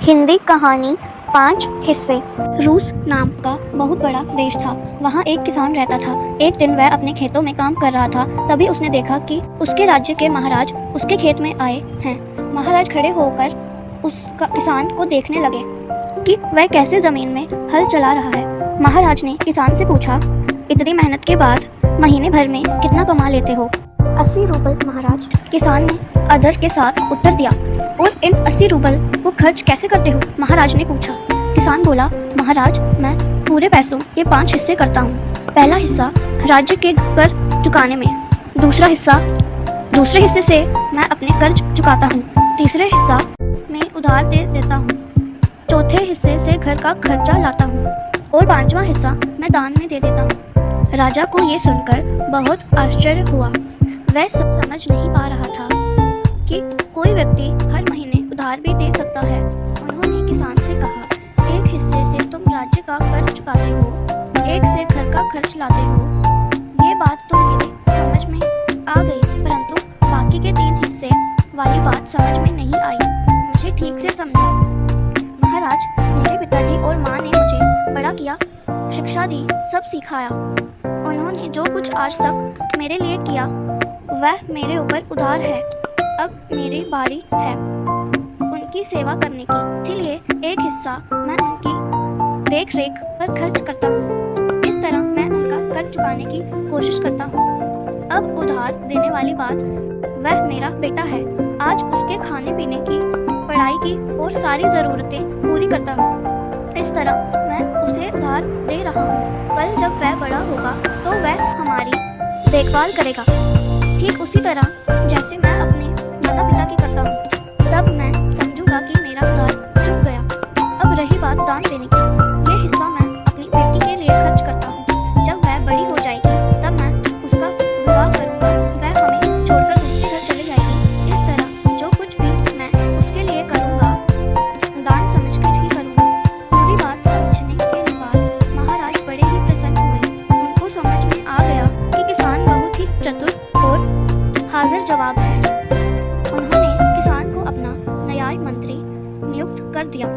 हिंदी कहानी 5 हिस्से। रूस नाम का बहुत बड़ा देश था। वहाँ एक किसान रहता था। एक दिन वह अपने खेतों में काम कर रहा था, तभी उसने देखा कि उसके राज्य के महाराज उसके खेत में आए हैं। महाराज खड़े होकर उस किसान को देखने लगे कि वह कैसे ज़मीन में हल चला रहा है। महाराज ने किसान से पूछा, इतनी मेहनत के बाद महीने भर में कितना कमा लेते हो? 80 रूबल महाराज। किसान ने आदर के साथ उत्तर दिया। और इन 80 रूबल को खर्च कैसे करते हो? महाराज ने पूछा। किसान बोला, महाराज मैं पूरे पैसों के 5 हिस्से करता हूँ। पहला हिस्सा राज्य के कर चुकाने में, दूसरे हिस्से से मैं अपने कर्ज चुकाता हूँ, तीसरे हिस्सा में उधार दे देता हूँ, चौथे हिस्से से घर का खर्चा लाता हूँ और 5वां हिस्सा मैं दान में दे देता हूँ। राजा को ये सुनकर बहुत आश्चर्य हुआ। वह समझ नहीं पा रहा था कि कोई व्यक्ति हर महीने उधार भी दे सकता है। उन्होंने किसान से कहा, एक हिस्से से तुम राज्य का कर्ज चुकाते हो, एक से घर का खर्च लाते हो। ये बात तो मेरे समझ में आ गई, परंतु बाकी के 3 हिस्से वाली बात समझ में नहीं आई। मुझे ठीक से समझाओ। महाराज, मेरे पिताजी और माँ ने मुझे बड़ा किया, शिक्षा दी, सब सिखाया। उन्होंने जो कुछ आज तक मेरे लिए किया वह मेरे ऊपर उधार है। अब मेरी बारी है उनकी सेवा करने की, इसलिए एक हिस्सा मैं उनकी देख रेख पर खर्च करता हूँ। इस तरह मैं उनका कर्ज चुकाने की कोशिश करता हूँ। अब उधार देने वाली बात, वह मेरा बेटा है। आज उसके खाने पीने की, पढ़ाई की और सारी ज़रूरतें पूरी करता हूँ। इस तरह मैं उसे उधार दे रहा हूँ। कल जब वह बड़ा होगा तो वह हमारी देखभाल करेगा, ठीक उसी तरह जैसे मैं अपने माता पिता की करता हूँ। तब मैं समझूंगा कि मेरा उधार चुक गया। अब रही बात दान देने की, ये हिस्सा मैं अपनी बेटी के लिए खर्च करता हूँ। जब वह बड़ी हो जाएगी तब मैं उसका विवाह करूँगा, वह हमें छोड़कर दूसरे घर चली जाएगी। इस तरह जो कुछ भी मैं उसके लिए करूँगा दान समझकर ही करूँगा। पूरी बात समझने के बाद महाराज बड़े ही प्रसन्न हुए। उनको समझ में आ गया कि किसान बहुत ही चतुर और हाजिर जवाब है। उन्होंने किसान को अपना न्याय मंत्री नियुक्त कर दिया।